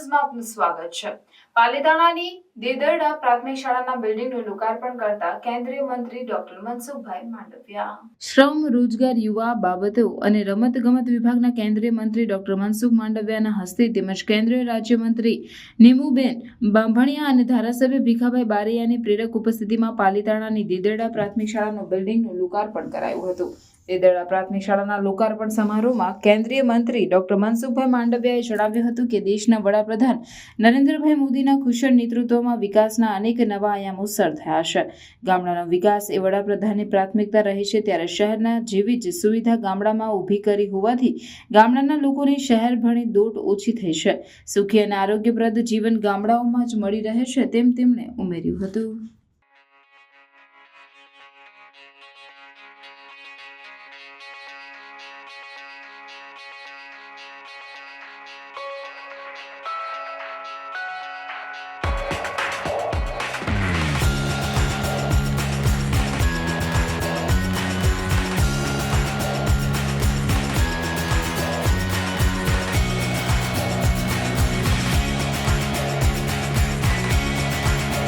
ન્યૂઝમાં આપનું સ્વાગત છે। પાલીતાણાની દેદરડા પ્રાથમિક શાળાના બિલ્ડિંગનું લોકાર્પણ કરતા કેન્દ્રીય મંત્રી ડોક્ટર મનસુખભાઈ માંડવિયા। શ્રમ, રોજગાર, યુવા બાબતો અને રમતગમત વિભાગના કેન્દ્રીય મંત્રી ડોક્ટર મનસુખ માંડવિયાના હસ્તે તેમજ કેન્દ્રીય રાજ્યમંત્રી નીમુબેન બાંભણિયા અને ધારાસભ્ય ભીખાભાઈ બારૈયાની પ્રેરક ઉપસ્થિતિમાં પાલીતાણાની દેદરડા પ્રાથમિક શાળાનું બિલ્ડિંગનું લોકાર્પણ કરાયું હતું। દેદરડા પ્રાથમિક શાળાના લોકાર્પણ સમારોહમાં કેન્દ્રીય મંત્રી ડોક્ટર મનસુખભાઈ માંડવિયાએ જણાવ્યું હતું કે દેશના વડાપ્રધાન નરેન્દ્રભાઈ મોદીના કુશળ નેતૃત્વમાં વિકાસના અનેક નવા આયામો સર થયા છે। ગામડાનો વિકાસ એ વડાપ્રધાનની પ્રાથમિકતા રહી છે, ત્યારે શહેરના જેવી જ સુવિધા ગામડામાં ઊભી કરી હોવાથી ગામડાના લોકોની શહેર ભણી દોટ ઓછી થઈ છે। સુખી અને આરોગ્યપ્રદ જીવન ગામડાઓમાં જ મળી રહે છે તેમ તેમણે ઉમેર્યું હતું।